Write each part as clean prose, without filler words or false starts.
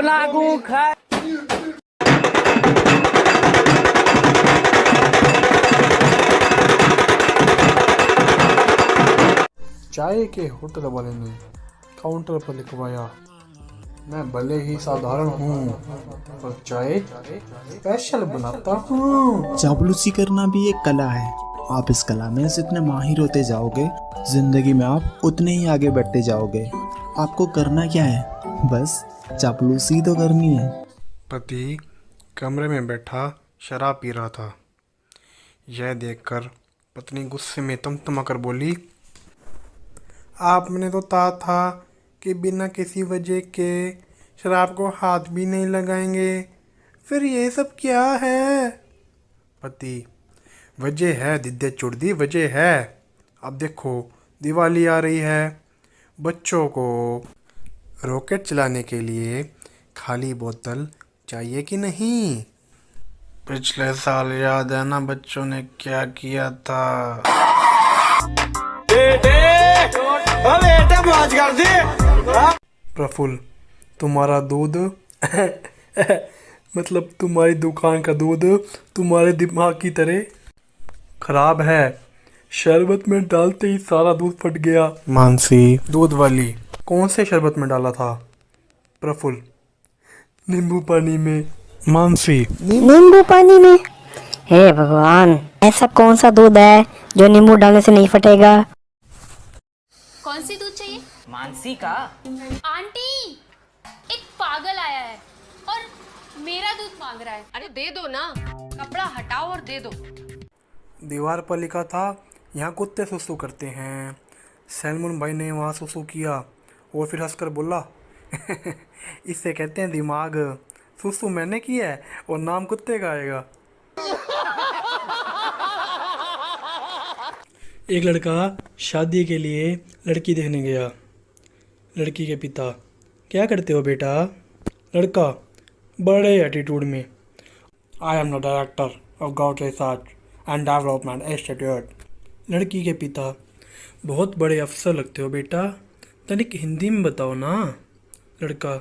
लागू खा। चाय के होटल वाले ने काउंटर पर लिखवाया, मैं भले ही साधारण हूँ पर चाय स्पेशल बनाता हूँ। चापलूसी करना भी एक कला है। आप इस कला में जितने माहिर होते जाओगे, जिंदगी में आप उतने ही आगे बढ़ते जाओगे। आपको करना क्या है, बस चापलूसी तो करनी है। पति कमरे में बैठा शराब पी रहा था। यह देखकर पत्नी गुस्से में तमतमा कर बोली, आपने तो कहा था कि बिना किसी वजह के शराब को हाथ भी नहीं लगाएंगे, फिर ये सब क्या है? पति, वजह है दिद्दे चुड़दी, वजह है। अब देखो दिवाली आ रही है, बच्चों को रॉकेट चलाने के लिए खाली बोतल चाहिए कि नहीं? पिछले साल याद है ना बच्चों ने क्या किया था? बेटा मौज कर दी। प्रफुल्ल, तुम्हारा दूध मतलब तुम्हारी दुकान का दूध तुम्हारे दिमाग की तरह खराब है। शरबत में डालते ही सारा दूध फट गया। मानसी, दूध वाली, कौन से शरबत में डाला था? प्रफुल्ल, नींबू पानी में। मानसी, नींबू पानी में? हे भगवान, ऐसा कौन सा दूध है जो नींबू डालने से नहीं फटेगा? कौन सी दूध चाहिए? मानसी का। आंटी, एक पागल आया है और मेरा दूध मांग रहा है। अरे दे दो ना, कपड़ा हटाओ और दे दो। दीवार पर लिखा था, यहाँ कुत्ते सुसु करते हैं। सैलमन भाई ने वहाँ सुसु किया और फिर हंसकर बोला, इससे कहते हैं दिमाग। सुसु मैंने किया है और नाम कुत्ते का आएगा। एक लड़का शादी के लिए लड़की देखने गया। लड़की के पिता, क्या करते हो बेटा? लड़का बड़े एटीट्यूड में, I am the director of God research and development institute. लड़की के पिता, बहुत बड़े अफसर लगते हो बेटा, तनिक हिंदी में बताओ ना। लड़का,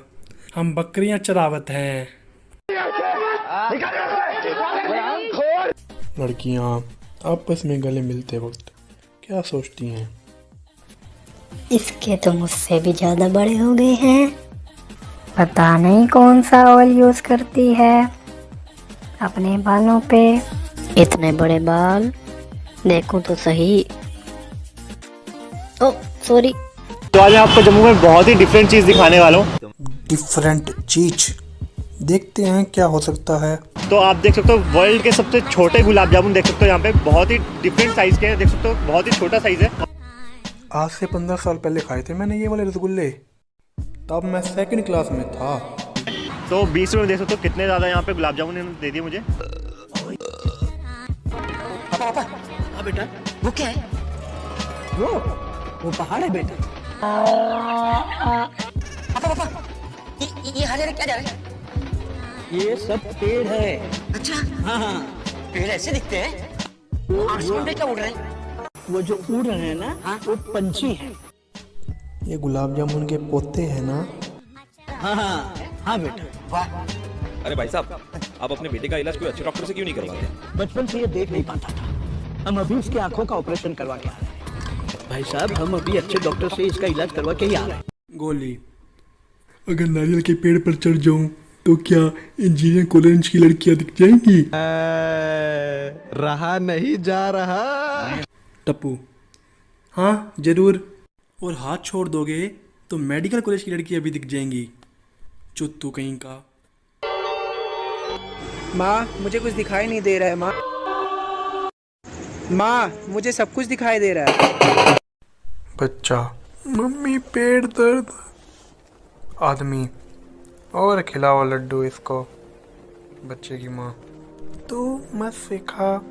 हम बकरियां चरावत हैं। लड़कियां आपस में गले मिलते वक्त क्या सोचती हैं? इसके तो मुझसे भी ज्यादा बड़े हो गए हैं। पता नहीं कौन सा ऑयल यूज करती है अपने बालों पे। इतने बड़े बाल, देखूं तो सही। ओ सॉरी। तो आज मैं आपको जम्मू में बहुत ही डिफरेंट चीज़ दिखाने वाला हूँ। डिफरेंट चीज, देखते हैं क्या हो सकता है। तो आप देख सकते हो वर्ल्ड के सबसे छोटे गुलाब जामुन देख सकते हो यहाँ पे, बहुत ही डिफरेंट साइज के हैं। देख सकते हो बहुत ही छोटा साइज है। आज से 15 साल पहले खाए थे मैंने ये वाले रसगुल्ले, तब मैं सेकंड क्लास में था। तो 20 रुपये में देख सकते हो कितने ज़्यादा यहाँ पे गुलाब जामुन इन्होंने दे दिए मुझे। हाँ बेटा, वो क्या है? वो पहाड़ है बेटा। पापा, ये हरे क्या जा रहा है? ये सब पेड़ है। अच्छा, हाँ, पेड़ ऐसे दिखते हैं। आसमान पे क्या उड़ रहे हैं? वो जो उड़ रहे हैं ना, हाँ, वो पंछी हैं। ये गुलाब जामुन के पोते हैं ना? हाँ बेटा। वाह। अरे भाई साहब, आप अपने बेटे का इलाज कोई अच्छे डॉक्टर से क्यों नहीं करवाते? बचपन से ये देख नहीं पाता था, हम अभी उसकी आंखों का ऑपरेशन करवा के आ रहे हैं। भाई साहब, हम अभी अच्छे डॉक्टर से इसका इलाज करवा के ही आ रहे हैं। गोली, अगर नारियल के पेड़ पर चढ़ जाऊं तो क्या इंजीनियर कॉलेज की लड़कियां दिख जाएंगी? रहा नहीं जा रहा। टप्पू, हाँ जरूर। और हाथ छोड़ दोगे तो मेडिकल कॉलेज की लड़कियां भी दिख जाएंगी। चुत्तू कहीं का। माँ, मुझे कुछ दिखाई नहीं दे रहा है। माँ, मुझे सब कुछ दिखाई दे रहा है। बच्चा, मम्मी पेट दर्द। आदमी, और खिलाओ लड्डू इसको। बच्चे की माँ, तू मत सिखा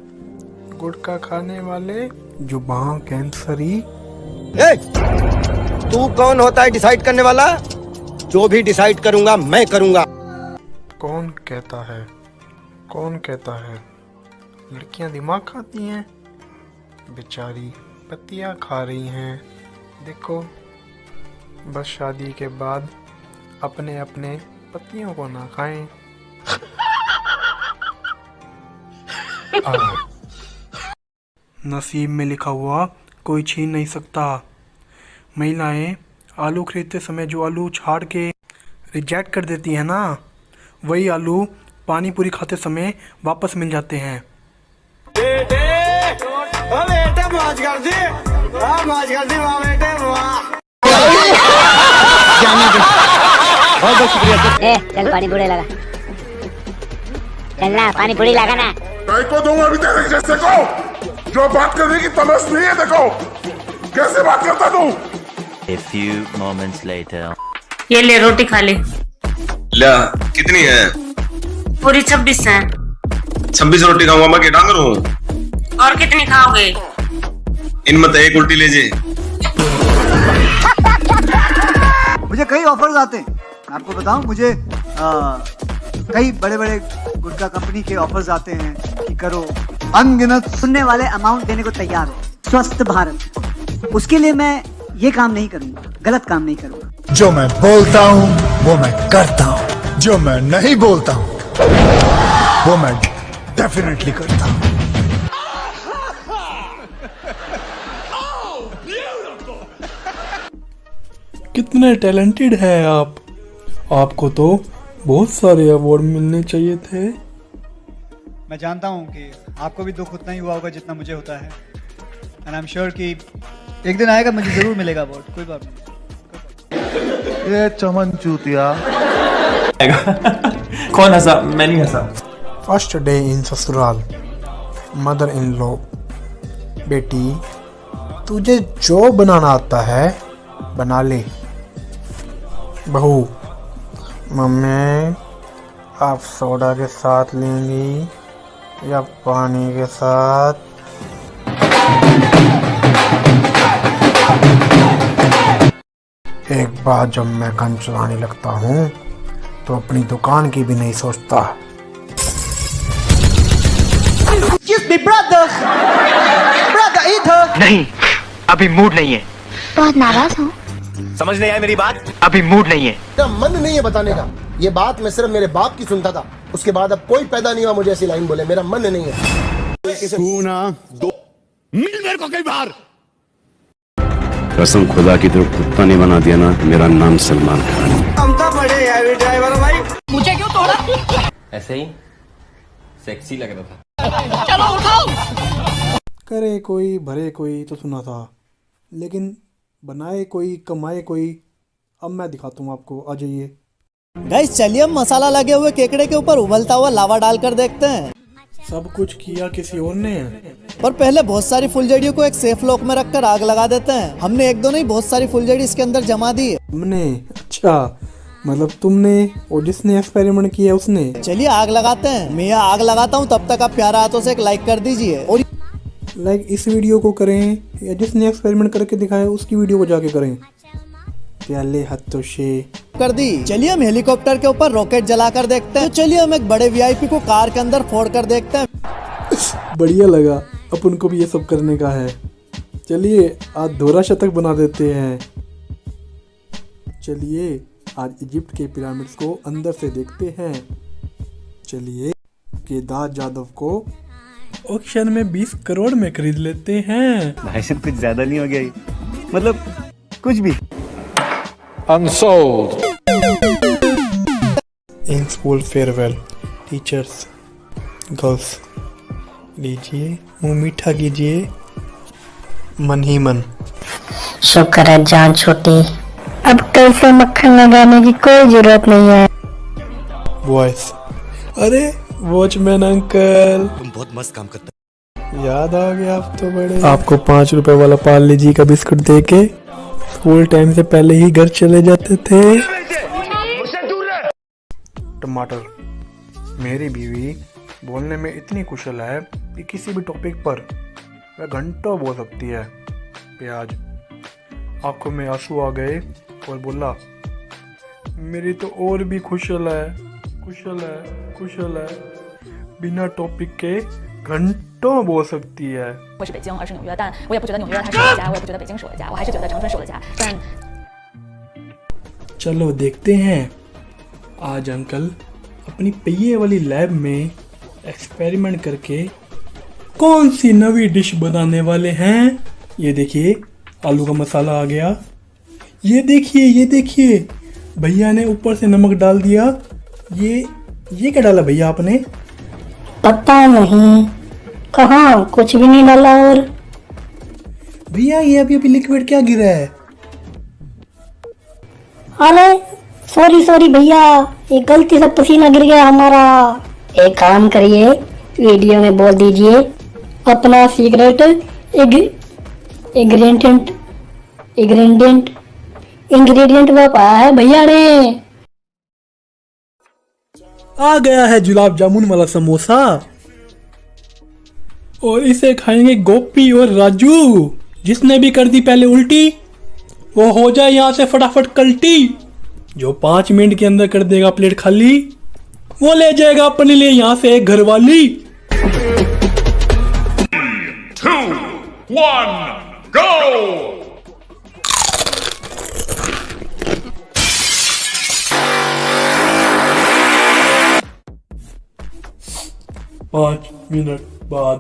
गुटखा खाने वाले जुबान कैंसरी। तू कौन होता है डिसाइड करने वाला? जो भी डिसाइड करूंगा मैं करूंगा। कौन कहता है? कौन कहता है लड़कियां दिमाग खाती हैं? बेचारी पत्तियां खा रही हैं। देखो, बस शादी के बाद अपने अपने पत्तियों को ना खाएं। नसीब में लिखा हुआ कोई छीन नहीं सकता। महिलाएं आलू खरीदते समय जो आलू छाड़ के रिजेक्ट कर देती है ना, वही आलू पानी पूरी खाते समय वापस मिल जाते हैं। चल पानी पूरी लगा, चल ना पानी पूरी लगा ना। को दूंगा अभी तेरे जैसे को जो बात करने की तमस नहीं है। देखो कैसे बात करता तू। A few moments later. ये ले रोटी खा ले। ला कितनी है? पूरी 26 है। 26 रोटी खाऊंगा मैं, क्या करूं? और कितनी खाओगे? इनमें तो एक उल्टी लीजिए। मुझे कई ऑफर्स आते हैं, आपको बताऊं, मुझे कई बड़े बड़े गुटखा कंपनी के ऑफर्स आते हैं कि करो, अनगिनत सुनने वाले अमाउंट देने को तैयार हो। स्वस्थ भारत, उसके लिए मैं ये काम नहीं करूंगा, गलत काम नहीं करूंगा। जो मैं बोलता हूँ वो मैं करता हूँ, जो मैं नहीं बोलता हूँ वो मैं डेफिनेटली करता हूँ। कितने टैलेंटेड है आप। आपको तो बहुत सारे अवार्ड मिलने चाहिए थे। मैं जानता हूँ कि आपको भी दुख उतना ही हुआ होगा जितना मुझे होता है, एंड आई एम श्योर कि एक दिन आएगा, मुझे जरूर मिलेगा अवार्ड, कोई बात नहीं। ये चमन चूतिया। कौन हंसा? मैं नहीं हंसा। फर्स्ट डे इन ससुराल। मदर इन लॉ, बेटी तुझे जो बनाना आता है बना ले। बहू, मम्मी आप सोडा के साथ लेंगी या पानी के साथ? एक बार जब मैं गन चलाने लगता हूँ तो अपनी दुकान की भी नहीं सोचता। नहीं, अभी मूड नहीं है। बहुत नाराज हूँ। समझ नहीं आया मेरी बात? अभी मूड नहीं है। मेरा मन नहीं है बताने का। ये बात मैं सिर्फ मेरे बाप की सुनता था, उसके बाद अब कोई पैदा नहीं हुआ मुझे ऐसी लाइन बोले। मेरा मन नहीं है। सुना दो मिल मेरे को कई बार। कसम खुदा की, तो कुत्ता नहीं बना दिया ना मेरा नाम सलमान खान। हम तो बड़े हैवी ड्राइवर भाई। मुझे क्यों तोड़ा? ऐसे ही सेक्सी लग रहा था। चलो उठाओ। करे कोई भरे कोई तो सुना था, लेकिन बनाए कोई कमाए कोई। अब मैं दिखाता हूँ आपको, आ जाइए। गाइस चलिए हम मसाला लगे हुए केकड़े के ऊपर उबलता हुआ लावा डालकर देखते हैं। सब कुछ किया किसी और ने, पर पहले बहुत सारी फुलझड़ियों को एक सेफ लॉक में रखकर आग लगा देते हैं। हमने एक दो नहीं, बहुत सारी फुलझड़ी इसके अंदर जमा दी है। हमने? अच्छा, मतलब तुमने और जिसने एक्सपेरिमेंट किया उसने। चलिए आग लगाते हैं। मैं आग लगाता हूँ, तब तक आप प्यारे हाथों से एक लाइक कर दीजिए। और लाइक इस वीडियो को करें या जिसने एक्सपेरिमेंट करके दिखाया उसकी वीडियो को जाके करें। प्याले हाथों से कर दी। चलिए हम हेलीकॉप्टर के ऊपर रॉकेट जलाकर देखते हैं। तो चलिए हम एक बड़े वीआईपी को कार के अंदर फोड़ कर देखते हैं। बढ़िया लगा, अपन को भी ये सब करने का है। चलिए आज दोहरा शतक बना देते हैं। चलिए आज इजिप्ट के पिरामिड्स को अंदर से देखते हैं। चलिए केदार जाधव को ऑक्शन में 20 करोड़ में खरीद लेते हैं। भाई साहब कुछ ज्यादा नहीं हो गया ये? मतलब कुछ भी। Unsold. In school farewell, teachers, girls, लीजिए मुंह मीठा कीजिए मन ही मन। शुक्र है जान छोटी, अब कल से मक्खन लगाने की कोई जरूरत नहीं है। वॉइस, अरे वॉचमैन अंकल, तुम बहुत मस्त काम करते। याद आ गया आप तो बड़े। आपको 5 रुपए वाला पार्ले जी का बिस्कुट देके स्कूल टाइम से पहले ही घर चले जाते थे। टमाटर, मेरी बीवी बोलने में इतनी कुशल है कि किसी भी टॉपिक पर वह घंटों बोल सकती है। प्याज, आंखों में आंसू आ गए और बोला, मेरी तो और भी कुशल है, कुशल है, कुशल है। बिना टॉपिक के घंटों बोल सकती है। चलो देखते हैं आज अंकल अपनी पहिए वाली लैब में एक्सपेरिमेंट करके कौन सी नवी डिश बनाने वाले हैं। ये देखिए आलू का मसाला आ गया। ये देखिए भैया ने ऊपर से नमक डाल दिया। ये क्या डाला भैया आपने? पता नहीं, कहाँ कुछ भी नहीं डाला। और भैया ये अभी लिक्विड क्या गिरा है? अरे सॉरी भैया, ये गलती से पसीना गिर गया हमारा। एक काम करिए, वीडियो में बोल दीजिए अपना सीक्रेट इंग्रेडिएंट वो पाया है भैया ने। आ गया है गुलाब जामुन वाला समोसा और इसे खाएंगे गोपी और राजू। जिसने भी कर दी पहले उल्टी वो हो जाए यहाँ से फटाफट कल्टी। जो 5 मिनट के अंदर कर देगा प्लेट खाली वो ले जाएगा अपने लिए यहाँ से एक घरवाली। 2, 1, go! 5 मिनट बाद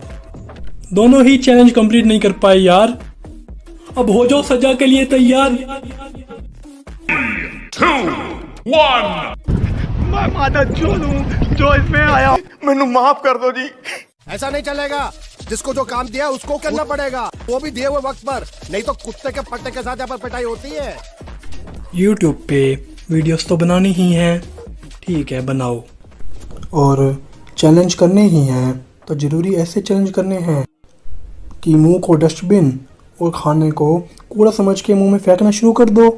दोनों ही चैलेंज कंप्लीट नहीं कर पाए यार। अब हो जाओ सजा के लिए तैयार। 2, 1 मैं माता चोर हूँ जो इसमें आया। मैनू माफ कर दो जी। ऐसा नहीं चलेगा, जिसको जो काम दिया उसको करना पड़ेगा, वो भी दिए हुए वक्त पर, नहीं तो कुत्ते के पट्टे के साथ यहाँ पर पिटाई होती है। YouTube पे वीडियोस तो बनानी ही हैं, ठीक है बनाओ। और चैलेंज करने ही हैं तो ज़रूरी ऐसे चैलेंज करने हैं कि मुंह को डस्टबिन और खाने को कूड़ा समझ के मुंह में फेंकना शुरू कर दो।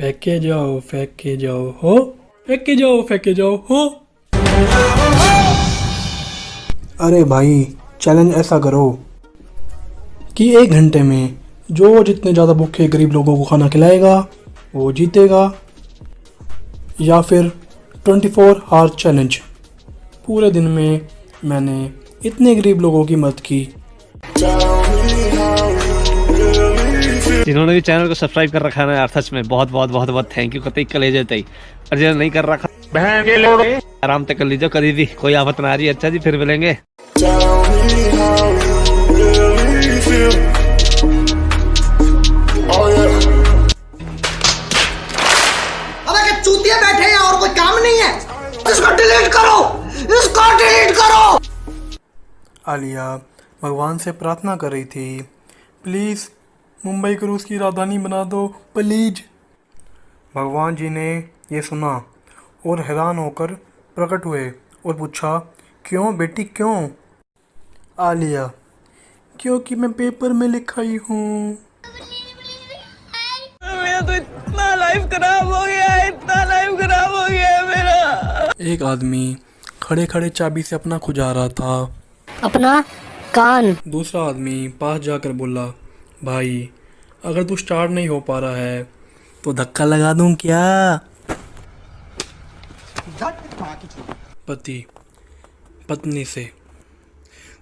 फेंक के जाओ हो। अरे भाई चैलेंज ऐसा करो कि 1 घंटे में जो जितने ज़्यादा भूखे गरीब लोगों को खाना खिलाएगा वो जीतेगा। या फिर 24 आवर चैलेंज, पूरे दिन में मैंने इतने गरीब लोगों की मदद की। जिन्होंने भी चैनल को सब्सक्राइब कर रखा है ना यार, सच में बहुत बहुत बहुत बहुत थैंक यू। कतई कलेजे तई, और जिन्होंने नहीं कर रखा आराम से कर लीजिए, कभी भी कोई आफत ना आ रही। अच्छा जी फिर मिलेंगे। अबे चूतिया बैठे हैं और कोई काम नहीं है, इसको डिलीट करो। आलिया भगवान से प्रार्थना कर रही थी, प्लीज़ मुंबई को रूस की राजधानी बना दो प्लीज। भगवान जी ने ये सुना और हैरान होकर प्रकट हुए और पूछा, क्यों बेटी क्यों? आलिया, क्योंकि मैं पेपर में लिखाई हूँ। मेरा तो इतना लाइफ खराब हो गया है मेरा। एक आदमी खड़े खड़े चाबी से अपना खुजा रहा था। अपना कान। दूसरा आदमी पास जाकर बोला, भाई अगर तू स्टार्ट नहीं हो पा रहा है तो धक्का लगा दूं क्या? पति पत्नी से,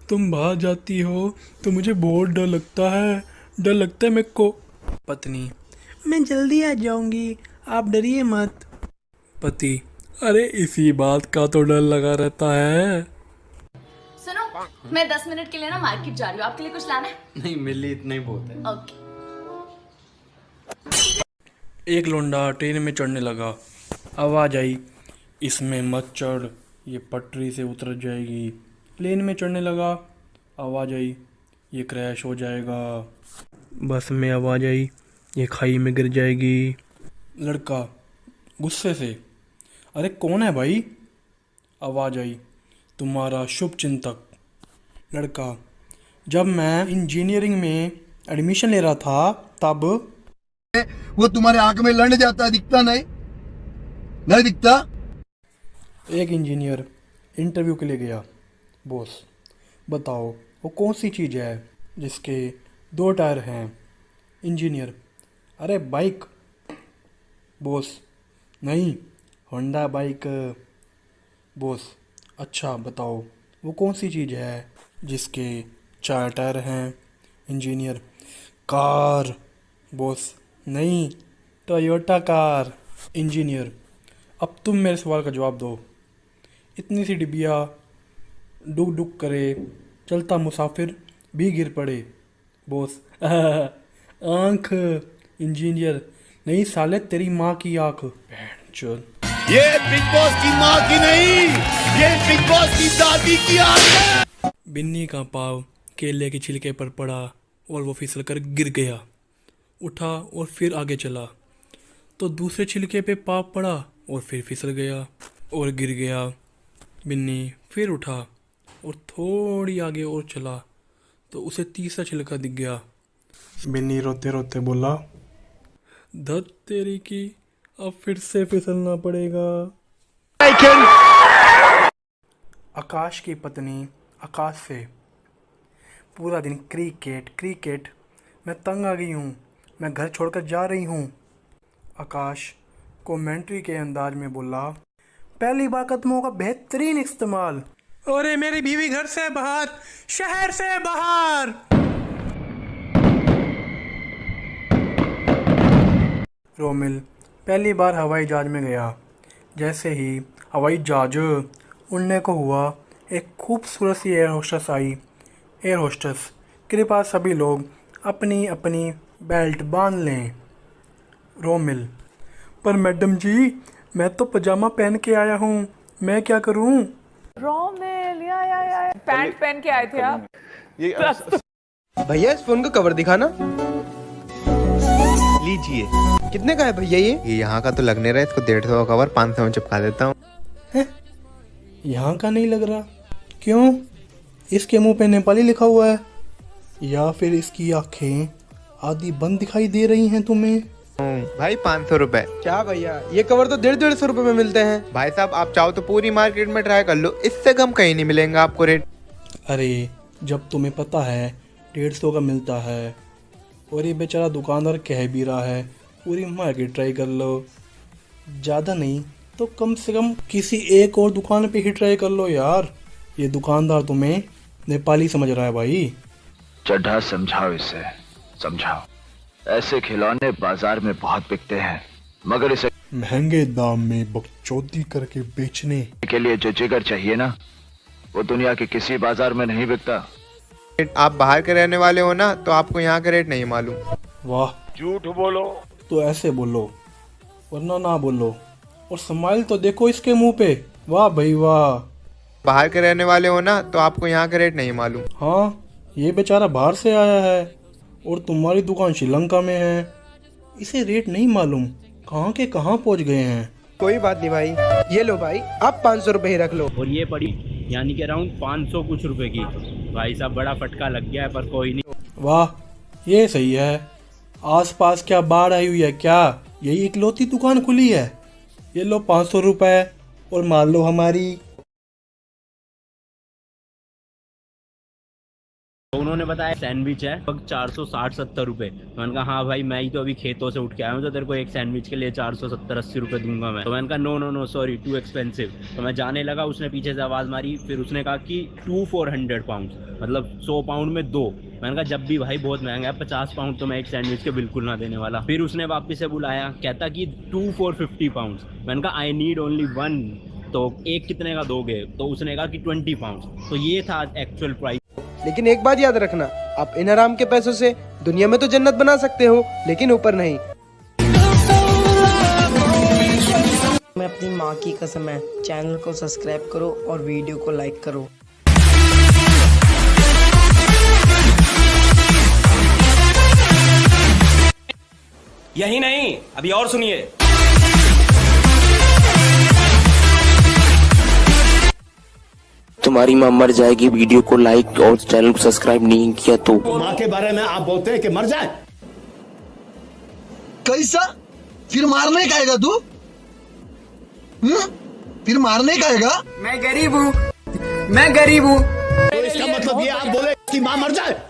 तुम बाहर जाती हो तो मुझे बहुत डर लगता है मेरे को। पत्नी, मैं जल्दी आ जाऊंगी, आप डरिए मत। पति, अरे इसी बात का तो डर लगा रहता है। सुनो, मैं 10 मिनट के लिए ना मार्केट जा रही हूँ, आपके लिए कुछ लाना है? नहीं, मेरे लिए इतना ही बहुत है। ओके। एक लौंडा ट्रेन में चढ़ने लगा, आवाज़ आई, इसमें मत चढ़, ये पटरी से उतर जाएगी। प्लेन में चढ़ने लगा, आवाज़ आई, ये क्रैश हो जाएगा। बस में आवाज़ आई, ये खाई में गिर जाएगी। लड़का गुस्से से, अरे कौन है भाई? आवाज़ आई, तुम्हारा शुभ चिंतक। लड़का, जब मैं इंजीनियरिंग में एडमिशन ले रहा था तब। वो तुम्हारे आंख में लड़ जाता है, दिखता नहीं दिखता। एक इंजीनियर इंटरव्यू के लिए गया। बॉस, बताओ वो कौन सी चीज़ है जिसके 2 टायर हैं? इंजीनियर, अरे बाइक। बॉस, नहीं, होंडा बाइक। बॉस, अच्छा बताओ वो कौन सी चीज़ है जिसके 4 टायर हैं? Engineer, car. बॉस, नहीं, टोयोटा कार। इंजीनियर, अब तुम मेरे सवाल का जवाब दो। इतनी सी डिबिया डुक डुक करे, चलता मुसाफिर भी गिर पड़े। बॉस आँख इंजीनियर नहीं साले, तेरी माँ की आँख। ये बिग बॉस की माँ की नहीं, ये बिग बॉस की दादी की आँख है। बिन्नी का पाँव केले के छिलके पर पड़ा और वो फिसल कर गिर गया। उठा और फिर आगे चला तो दूसरे छिलके पे पाँव पड़ा और फिर फिसल गया और गिर गया। बिन्नी फिर उठा और थोड़ी आगे और चला तो उसे तीसरा छिलका दिख गया। बिन्नी रोते रोते बोला, धत तेरी की, अब फिर से फिसलना पड़ेगा। आकाश की पत्नी आकाश से, पूरा दिन क्रिकेट क्रिकेट, मैं तंग आ गई हूँ, मैं घर छोड़कर जा रही हूँ। आकाश कमेंट्री के अंदाज में बोला, पहली बार कदमों का बेहतरीन इस्तेमाल। अरे मेरी बीवी घर से बाहर, शहर से बाहर। रोमिल पहली बार हवाई जहाज में गया। जैसे ही हवाई जहाज उड़ने को हुआ, एक खूबसूरत सी एयर होस्टेस आई। एयर होस्टेस, कृपया सभी लोग अपनी अपनी बेल्ट बांध लें। रोमिल, पर मैडम जी मैं तो पजामा पहन के आया हूँ, मैं क्या करूँ? रोमिल या पैंट पहन के आए थे आप। भैया इस फोन का कवर दिखाना। लीजिए। कितने का है भैया ये यहाँ का तो लगने रहा है, इसको 150 का कवर 500 में चिपका देता हूँ। यहाँ का नहीं लग रहा, क्यों? इसके मुंह पे नेपाली लिखा हुआ है, या फिर इसकी आंखें आधी बंद दिखाई दे रही हैं तुम्हें? भाई 500 रुपए। क्या भैया, ये कवर तो 150 रुपए में मिलते हैं। भाई साहब आप चाहो तो पूरी मार्केट में ट्राई कर लो, इससे कम कहीं नहीं मिलेगा आपको रेट। अरे जब तुम्हें पता है 150 का मिलता है और ये बेचारा दुकानदार कह भी रहा है पूरी मार्केट ट्राई कर लो, ज़्यादा नहीं तो कम से कम किसी एक और दुकान पे ही ट्राई कर लो यार। ये दुकानदार तुम्हें नेपाली समझ रहा है भाई। चड्ढा समझाओ इसे, समझाओ। ऐसे खिलौने बाजार में बहुत बिकते हैं, मगर इसे महंगे दाम में बकचोदी करके बेचने के लिए जो जिगर चाहिए ना, वो दुनिया के किसी बाजार में नहीं बिकता। आप बाहर के रहने वाले हो ना, तो आपको यहाँ का रेट नहीं मालूम। वाह, झूठ बोलो तो ऐसे बोलो वरना ना बोलो, और स्माइल तो देखो इसके मुंह पे। वाह भाई वाह। बाहर के रहने वाले हो ना, तो आपको यहाँ का रेट नहीं मालूम। हाँ, ये बेचारा बाहर से आया है और तुम्हारी दुकान श्रीलंका में है, इसे रेट नहीं मालूम। कहाँ के कहाँ पहुँच गए हैं। कोई बात नहीं भाई, ये लो भाई, आप 500 रुपए ही रख लो। और ये पड़ी यानी कि अराउंड 500 कुछ रुपए की। भाई साहब बड़ा फटका लग गया है, पर कोई नहीं। वाह, ये सही है। आसपास क्या बाढ़ आई हुई है क्या? यही इकलौती दुकान खुली है। ये लो 500 रुपए और मान लो हमारी। तो उन्होंने बताया सैंडविच है 460-70 रुपए। तो मैंने कहा हाँ भाई, मैं ही तो अभी खेतों से उठ के आया हूँ, तो तेरे को एक सैंडविच के लिए 470-80 रुपए दूंगा मैं। तो मैंने कहा नो सॉरी, टू एक्सपेंसिव। तो मैं जाने लगा, उसने पीछे से आवाज़ मारी, फिर उसने कहा कि 400 पाउंड, मतलब 100 पाउंड में 2। मैंने कहा जब भी भाई बहुत महंगा है, 50 पाउंड तो मैं एक सैंडविच के बिल्कुल ना देने वाला। फिर उसने वापस से बुलाया, कहता कि 450 पाउंड। मैंने कहा आई नीड ओनली 1। तो एक कितने का दोगे? तो उसने कहा कि 20 पाउंड। तो ये था एक्चुअल प्राइस। लेकिन एक बात याद रखना, आप इन हराम के पैसों से दुनिया में तो जन्नत बना सकते हो, लेकिन ऊपर नहीं। मैं अपनी माँ की कसम है, चैनल को सब्सक्राइब करो और वीडियो को लाइक करो। यही नहीं, अभी और सुनिए। तुम्हारी माँ मर जाएगी, वीडियो को लाइक और चैनल को सब्सक्राइब नहीं किया तो। माँ के बारे में आप बोलते हैं कि मर जाए। कैसा? फिर मारने का आएगा तू? फिर मारने का आएगा? मैं गरीब हूँ, मैं गरीब हूँ। तो इसका मतलब ये आप बोले कि माँ मर जाए?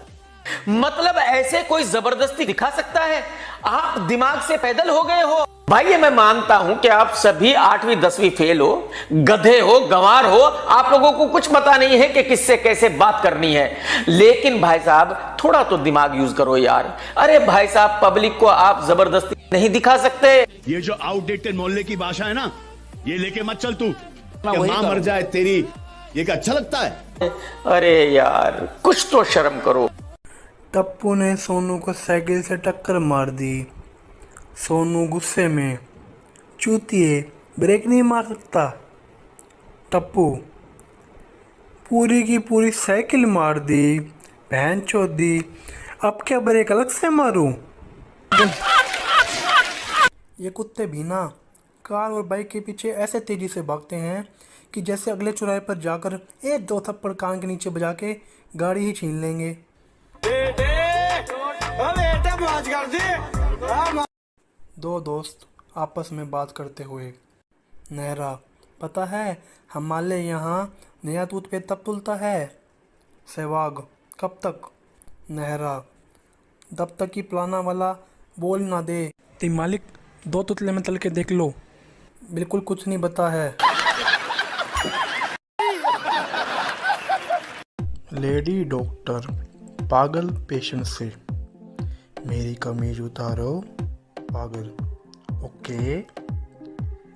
मतलब ऐसे कोई जबरदस्ती दिखा सकता है? आप दिमाग से पैदल हो गए हो भाई। ये मैं मानता हूं कि आप सभी 8वीं 10वीं फेल हो, गधे हो, गंवार हो, आप लोगों को कुछ पता नहीं है कि किससे कैसे बात करनी है। लेकिन भाई साहब थोड़ा तो दिमाग यूज करो यार। अरे भाई साहब, पब्लिक को आप जबरदस्ती नहीं दिखा सकते। ये जो आउटडेटेड मोहल्ले की भाषा है ना, ये लेके मत चल तू, कि माँ मर जाए तेरी, ये क्या अच्छा लगता है? अरे यार कुछ तो शर्म करो। टप्पू ने सोनू को साइकिल से टक्कर मार दी। सोनू गुस्से में, चूतिए ब्रेक नहीं मार सकता। टप्पू, पूरी की पूरी साइकिल मार दी, बहन चोद दी, अब क्या ब्रेक अलग से मारूं? ये कुत्ते भी ना कार और बाइक के पीछे ऐसे तेजी से भागते हैं कि जैसे अगले चौराहे पर जाकर एक दो थप्पड़ कान के नीचे बजा के गाड़ी ही छीन लेंगे। दो दोस्त आपस में बात करते हुए। नहरा, पता है हमारे यहाँ नया टूथपेस्ट तब तुलता है। सहवाग, कब तक? नहरा, जब तक कि पुराना वाला बोल ना दे। ते मालिक, 2 तुतले में तल के देख लो, बिल्कुल कुछ नहीं बता है। लेडी डॉक्टर पागल पेशेंट से, मेरी कमीज उतारो पागल। ओके।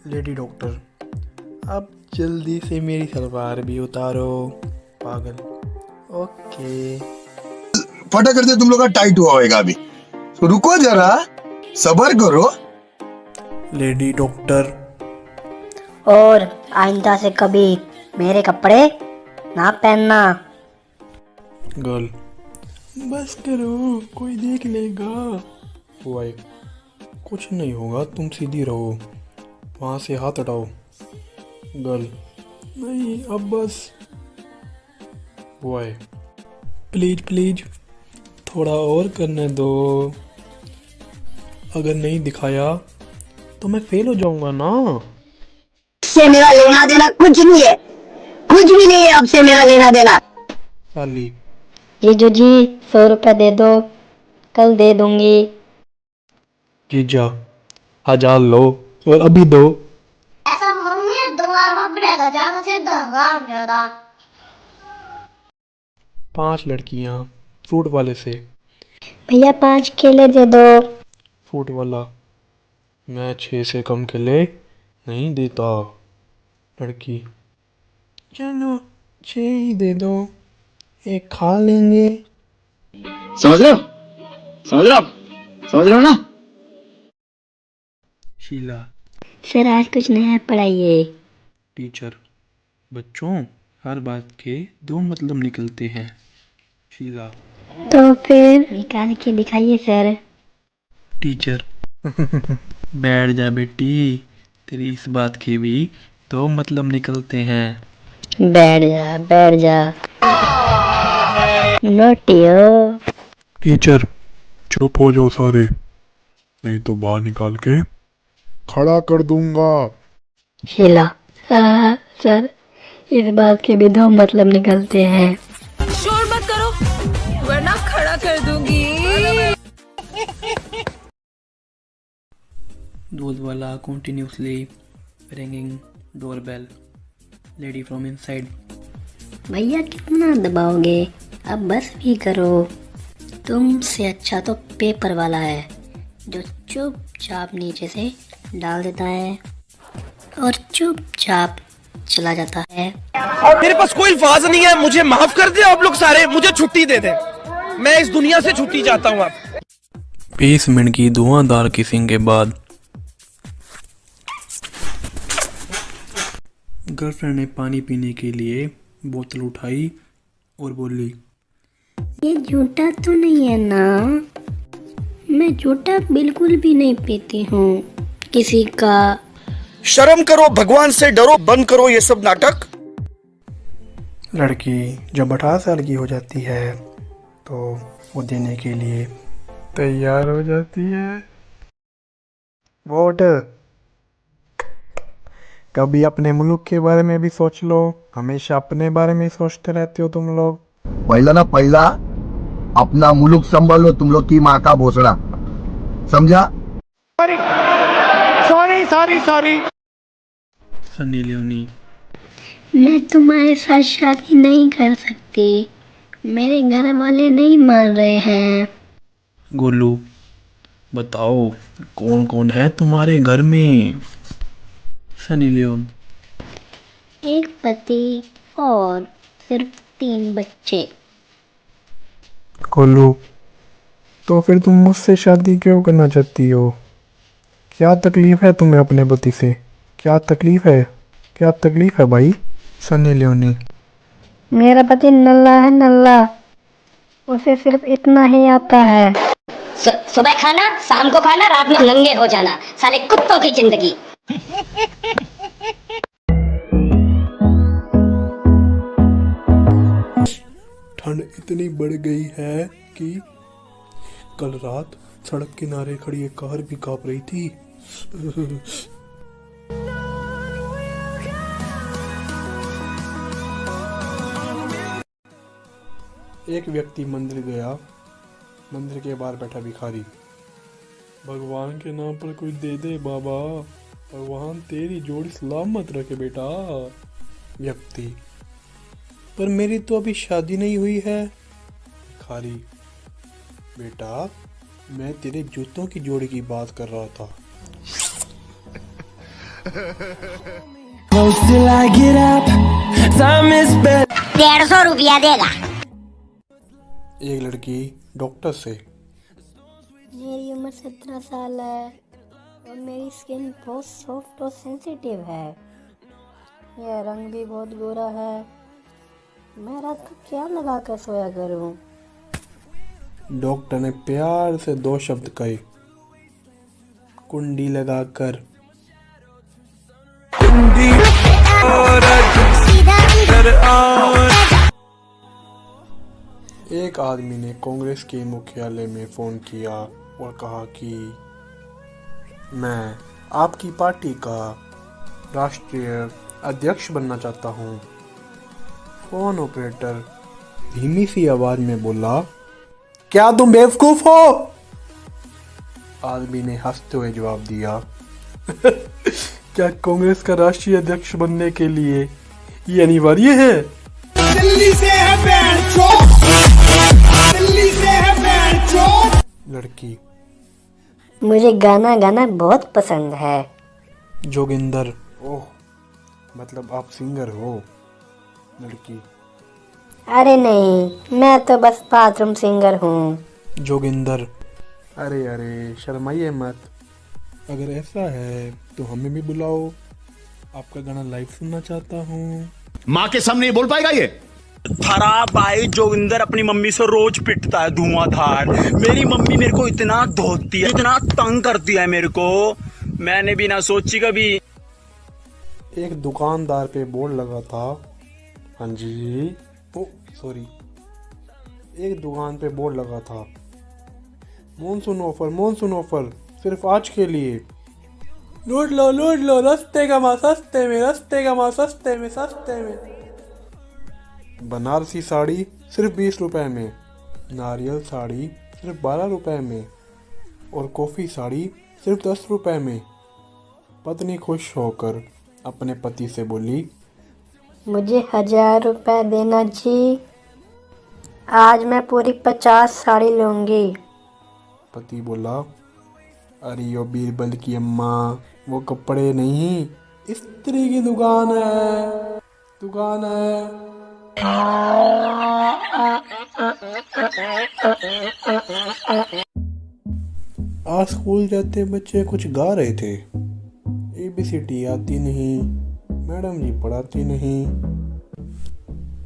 लेडी डॉक्टर, अब जल्दी से मेरी सलवार भी उतारो पागल। ओके। फटा करते तुम लोग का टाइट हुआ होगा अभी, तो रुको जरा, सब्र करो। लेडी डॉक्टर, और आइंदा से कभी मेरे कपड़े ना पहनना। गर्ल, बस करो, कोई देख लेगा। वाइफ, कुछ नहीं होगा, तुम सीधी रहो, वहाँ से हाथ हटाओ। गर्ल, नहीं अब बस। वाइफ, प्लीज प्लीज थोड़ा और करने दो, अगर नहीं दिखाया तो मैं फेल हो जाऊंगा ना। से मेरा लेना देना कुछ नहीं है, कुछ भी नहीं है आपसे मेरा लेना देना। साली, जीजू जी 100 रुपए दे दो, कल दे दूंगी। जीजा 1000 लो और अभी दो। ऐसा होंगे दोबारा पड़ेगा, ज्यादा से ज्यादा। 5 लड़कियां फ्रूट वाले से। भैया 5 केले दे दो। फ्रूट वाला, मैं 6 से कम केले नहीं देता। लड़की, चलो 6 ही दे दो, एक खा लेंगे। समझ रहे हो, समझ रहे हो, समझ रहे हो ना? शीला, सर आज कुछ नया पढ़ाइए। टीचर, बच्चों हर बात के 2 मतलब निकलते हैं। शीला, तो फिर निकाल के दिखाइए सर। टीचर, बैठ जा बेटी, तेरी इस बात के भी 2 मतलब निकलते हैं। बैठ जा नोटियो। टीचर, चुप हो जाओ सारे, नहीं तो बाहर निकाल के खड़ा कर दूंगा। शीला, सर इस बात के भी 2 मतलब निकलते हैं। शोर मत करो वरना खड़ा कर दूंगी। दूध वाला continuously ringing doorbell. Lady from inside, भैया कितना दबाओगे, अब बस भी करो। तुमसे अच्छा तो पेपर वाला है जो चुपचाप नीचे से डाल देता है और चुपचाप चला जाता है। मेरे पास कोई अल्फाज नहीं है, मुझे माफ कर दे आप लोग सारे, मुझे छुट्टी दे दे, मैं इस दुनिया से छुट्टी चाहता हूँ। आप 20 मिनट की धुआंधार किसिंग के बाद गर्लफ्रेंड ने पानी पीने के लिए बोतल उठाई और बोली, ये झूठा तो नहीं है ना? मैं झूठा बिल्कुल भी नहीं पीती हूँ किसी का। शर्म करो, भगवान से डरो, बंद करो ये सब नाटक। लड़की जब 18 साल की हो जाती है तो वो देने के लिए तैयार हो जाती है वोट। कभी अपने मुल्क के बारे में भी सोच लो, हमेशा अपने बारे में सोचते रहते हो तुम लोग। पहिला ना पहिला अपना मुलुक संभालो, तुम लोग की माँ का भोसड़ा, समझा? सॉरी। सनी लियोनी, मैं तुम्हारे साथ शादी नहीं कर सकती, मेरे घर वाले नहीं मान रहे हैं। गोलू, बताओ कौन कौन है तुम्हारे घर में? Sunny Leone. एक पति और सिर्फ 3 बच्चे। कोलू, तो फिर तुम मुझसे शादी क्यों करना चाहती हो? क्या तकलीफ है तुम्हें अपने पति से? क्या तकलीफ है? क्या तकलीफ है भाई? सनी लियोनी। मेरा पति नल्ला है, नल्ला। उसे सिर्फ इतना ही आता है। सुबह खाना, शाम को खाना, रात में नंगे हो जाना। साले कुत्तों की जिंदगी। ठंड इतनी बढ़ गई है कि कल रात सड़क किनारे खड़ी एक कार भी कांप रही थी। एक व्यक्ति मंदिर गया। मंदिर के बाहर बैठा भिखारी। भगवान के नाम पर कुछ दे दे बाबा, भगवान तेरी जोड़ी सलामत रखे बेटा। व्यक्ति, पर मेरी तो अभी शादी नहीं हुई है। भिखारी, बेटा मैं तेरे जूतों की जोड़ी की बात कर रहा था। 150 रुपया देगा। एक लड़की डॉक्टर से, मेरी उम्र 17 साल है और मेरी स्किन बहुत सॉफ्ट और सेंसिटिव है। यह रंग भी बहुत गोरा है। मैं रात को क्या लगा कर सोया करूं? डॉक्टर ने प्यार से 2 शब्द कहे, कुंडी लगाकर। एक आदमी ने कांग्रेस के मुख्यालय में फोन किया और कहा कि मैं आपकी पार्टी का राष्ट्रीय अध्यक्ष बनना चाहता हूं। फोन ऑपरेटर धीमी सी आवाज में बोला, क्या तुम बेवकूफ हो? आदमी ने हंसते हुए जवाब दिया, क्या कांग्रेस का राष्ट्रीय अध्यक्ष बनने के लिए ये अनिवार्य है? दिल्ली से है बैंड चौक, दिल्ली से है बैंड चौक। लड़की, मुझे गाना गाना बहुत पसंद है। जोगिंदर, ओह मतलब आप सिंगर हो। लड़की, अरे नहीं, मैं तो बस बाथरूम सिंगर हूँ। जोगिंदर, अरे अरे शर्माइए मत। अगर ऐसा है तो हमें भी बुलाओ, आपका गाना लाइव सुनना चाहता हूँ। माँ के सामने बोल पाएगा ये? खराब भाई जोगिंदर अपनी मम्मी से रोज पिटता है धुआंधार। मेरी मम्मी मेरे को इतना धोती है, इतना तंग करती है मेरे को, मैंने भी ना सोची कभी। एक दुकानदार पे बोर्ड लगा था। हाँ जी, ओ सॉरी, एक दुकान पे बोर्ड लगा था, मॉनसून ऑफर सिर्फ आज के लिए। लूट लो सस्ते का माल सस्ते में, सस्ते का माल सस्ते में, सस्ते में। बनारसी साड़ी सिर्फ 20 रुपए में, नारियल साड़ी सिर्फ 12 रुपए में और कॉफ़ी साड़ी सिर्फ 10 रुपए में। पत्नी खुश होकर अपने पति से बोली, मुझे 1000 रुपए देना जी, आज मैं पूरी 50 साड़ी लूंगी। पति बोला, अरे ओ बीरबल की अम्मा, वो कपड़े नहीं इस्त्री की दुकान है, दुकान है। आज स्कूल जाते बच्चे कुछ गा रहे थे। ABCD आती नहीं, मैडम जी पढ़ाती नहीं।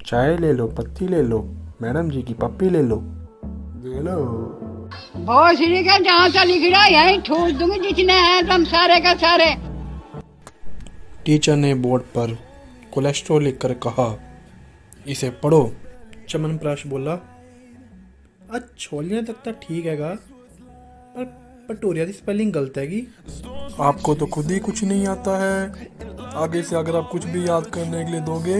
चाय ले लो, पत्ती ले लो, मैडम जी की पप्पी ले लो, ले लो। बहुत सीढ़ी का जहाँ सा लिख रहा है यहीं ठोक दूंगी, जितने हैं तुम सारे का सारे। टीचर ने बोर्ड पर कोलेस्ट्रॉल लिखकर कहा, इसे पढ़ो। चमनप्राश बोला, छोलियाँ तक तो ठीक हैगा, पर पटोरिया की स्पेलिंग गलत हैगी। आपको तो खुद ही कुछ नहीं आता है, आगे से अगर आप कुछ भी याद करने के लिए दोगे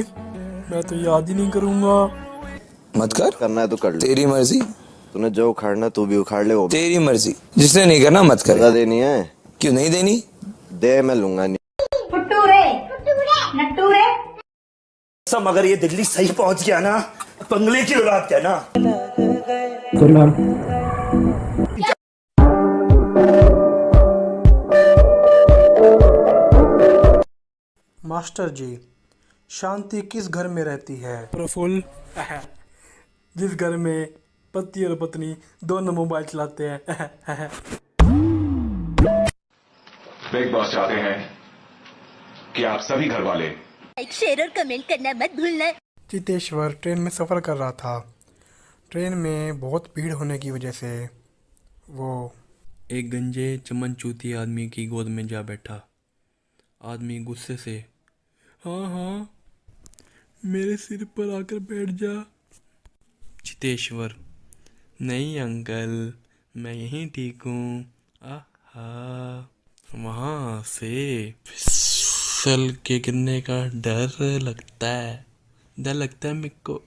मैं तो याद ही नहीं करूँगा। मत कर, करना है तो कर ले, तेरी मर्जी। तूने जो उखाड़ना तू भी उखाड़ ले, वो तेरी मर्जी। जिसने नहीं करना मत कर। सजा देनी है? क्यों नहीं देनी? दे, मैं लूंगा नहीं। फुट्टू रे, नट्टू रे। सब अगर ये दिल्ली सही पहुंच गया ना, बंगले की औलाद क्या ना। मास्टर जी, शांति किस घर में रहती है? प्रफुल्ल, जिस घर में पति और पत्नी दोनों मोबाइल चलाते हैं। बिग बॉस चाहते हैं कि आप सभी घर वाले लाइक, शेयर और कमेंट करना मत भूलना। चितेश्वर ट्रेन में सफ़र कर रहा था। ट्रेन में बहुत भीड़ होने की वजह से वो एक गंजे चमनचूती आदमी की गोद में जा बैठा। आदमी गुस्से से, हाँ हाँ मेरे सिर पर आकर बैठ जा। चितेश्वर, नहीं अंकल, मैं यहीं ठीक हूँ। आहा, वहाँ से फिसल के गिरने का डर लगता है मेरे को।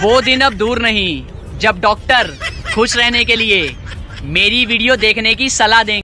वो दिन अब दूर नहीं जब डॉक्टर खुश रहने के लिए मेरी वीडियो देखने की सलाह देंगे।